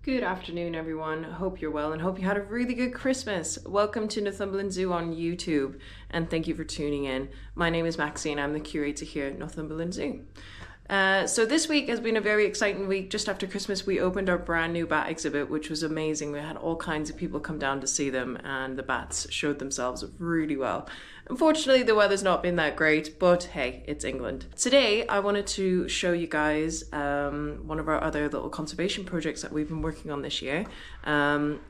Good afternoon, everyone. Hope you're well and hope you had a really good Christmas. Welcome to Northumberland Zoo on YouTube and thank you for tuning in. My name is Maxine. I'm the curator here at Northumberland Zoo. So this week has been a very exciting week. Just after Christmas, we opened our brand new bat exhibit, which was amazing. We had all kinds of people come down to see them and the bats showed themselves really well. Unfortunately, the weather's not been that great, but hey, it's England. Today, I wanted to show you guys one of our other little conservation projects that we've been working on this year.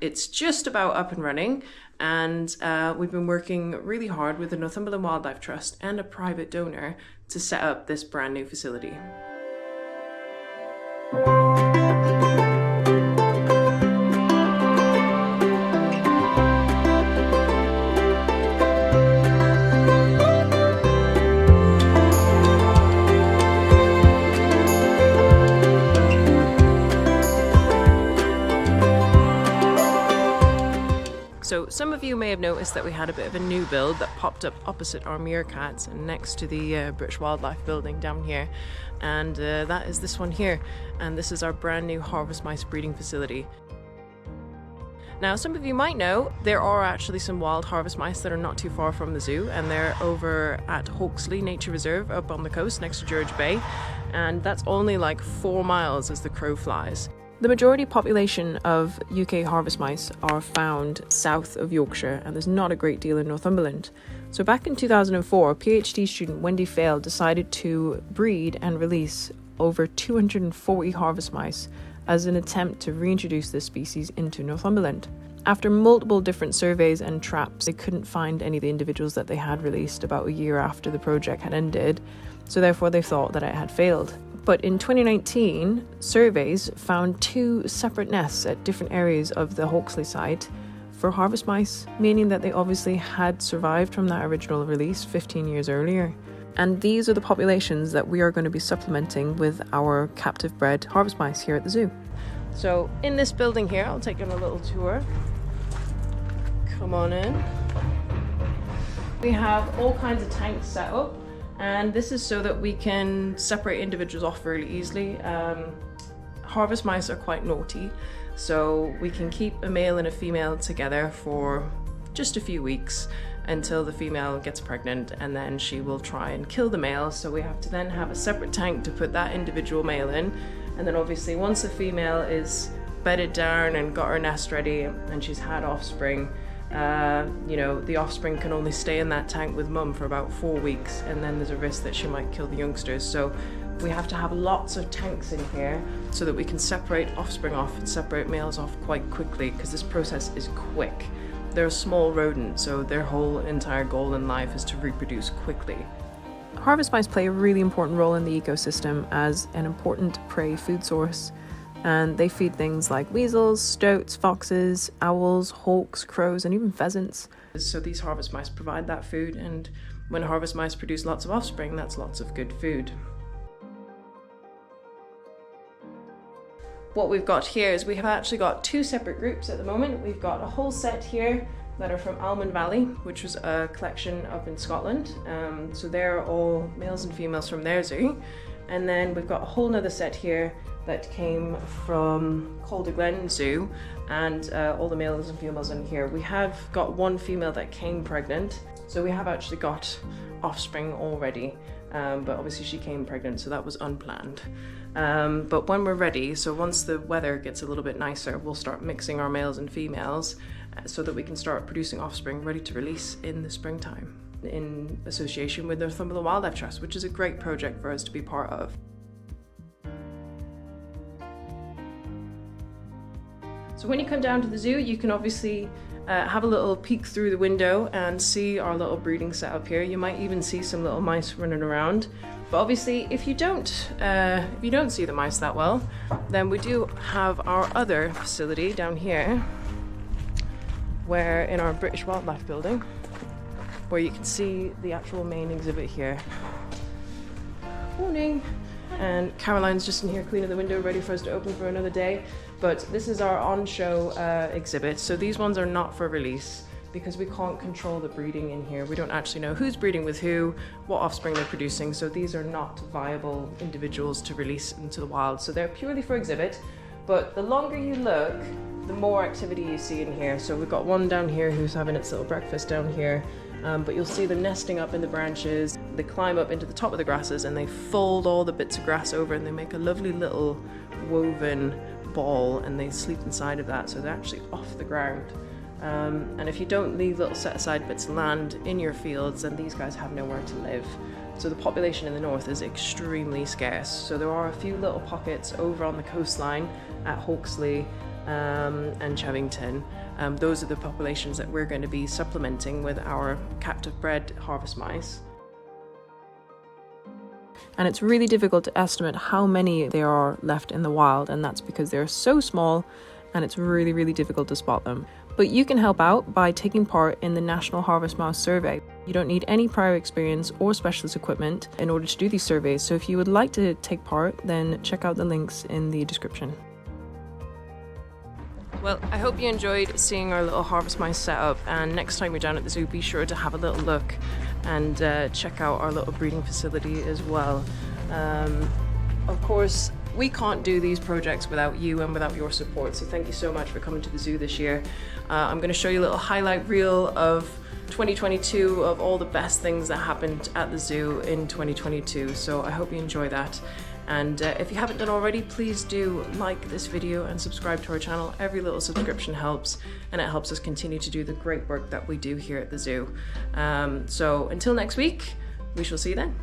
It's just about up and running, and we've been working really hard with the Northumberland Wildlife Trust and a private donor to set up this brand new facility. So some of you may have noticed that we had a bit of a new build that popped up opposite our meerkats and next to the British Wildlife building down here, and that is this one here, and this is our brand new harvest mice breeding facility. Now, some of you might know there are actually some wild harvest mice that are not too far from the zoo, and they're over at Hawksley Nature Reserve up on the coast next to George Bay, and that's only like 4 miles as the crow flies. The majority population of UK harvest mice are found south of Yorkshire, and there's not a great deal in Northumberland. So back in 2004, PhD student Wendy Fail decided to breed and release over 240 harvest mice as an attempt to reintroduce this species into Northumberland. After multiple different surveys and traps, they couldn't find any of the individuals that they had released about a year after the project had ended, so therefore they thought that it had failed. But in 2019, surveys found 2 separate nests at different areas of the Hawksley site for harvest mice, meaning that they obviously had survived from that original release 15 years earlier. And these are the populations that we are going to be supplementing with our captive bred harvest mice here at the zoo. So in this building here, I'll take you on a little tour. Come on in. We have all kinds of tanks set up. And this is so that we can separate individuals off really easily. Harvest mice are quite naughty, so we can keep a male and a female together for just a few weeks until the female gets pregnant, and then she will try and kill the male. So we have to then have a separate tank to put that individual male in. And then obviously once the female is bedded down and got her nest ready and she's had offspring, the offspring can only stay in that tank with mum for about 4 weeks, and then there's a risk that she might kill the youngsters. So we have to have lots of tanks in here so that we can separate offspring off and separate males off quite quickly, because this process is quick. They're a small rodent, so their whole entire goal in life is to reproduce quickly. Harvest mice play a really important role in the ecosystem as an important prey food source. And they feed things like weasels, stoats, foxes, owls, hawks, crows, and even pheasants. So these harvest mice provide that food, and when harvest mice produce lots of offspring, that's lots of good food. What we've got here is we have actually got 2 separate groups at the moment. We've got a whole set here that are from Almond Valley, which was a collection up in Scotland. So they're all males and females from their zoo. And then we've got a whole nother set here that came from Calder Glen Zoo, and all the males and females in here. We have got 1 female that came pregnant, so we have actually got offspring already, but obviously she came pregnant, so that was unplanned. But when we're ready, so once the weather gets a little bit nicer, we'll start mixing our males and females so that we can start producing offspring ready to release in the springtime, in association with the Northumberland Wildlife Trust, which is a great project for us to be part of. So when you come down to the zoo, you can obviously have a little peek through the window and see our little breeding setup here. You might even see some little mice running around. But obviously, if you don't see the mice that well, then we do have our other facility down here, where in our British Wildlife building, where you can see the actual main exhibit here. Morning. And Caroline's just in here cleaning the window, ready for us to open for another day. But this is our on-show exhibit. So these ones are not for release because we can't control the breeding in here. We don't actually know who's breeding with who, what offspring they're producing. So these are not viable individuals to release into the wild. So they're purely for exhibit. But the longer you look, the more activity you see in here. So we've got one down here who's having its little breakfast down here, but you'll see them nesting up in the branches. They climb up into the top of the grasses and they fold all the bits of grass over and they make a lovely little woven ball, and they sleep inside of that, so they're actually off the ground. And if you don't leave little set aside bits of land in your fields, then these guys have nowhere to live. So the population in the north is extremely scarce. So there are a few little pockets over on the coastline at Hawksley and Chevington. Those are the populations that we're going to be supplementing with our captive bred harvest mice. And it's really difficult to estimate how many there are left in the wild, and that's because they're so small and it's really, really difficult to spot them. But you can help out by taking part in the National Harvest Mouse Survey. You don't need any prior experience or specialist equipment in order to do these surveys, so if you would like to take part, then check out the links in the description. Well, I hope you enjoyed seeing our little harvest mice setup, and next time you're down at the zoo, be sure to have a little look and check out our little breeding facility as well. Of course, we can't do these projects without you and without your support, so thank you so much for coming to the zoo this year. I'm going to show you a little highlight reel of 2022 of all the best things that happened at the zoo in 2022, so I hope you enjoy that. And if you haven't done already, please do like this video and subscribe to our channel. Every little subscription helps, and it helps us continue to do the great work that we do here at the zoo. So until next week, we shall see you then.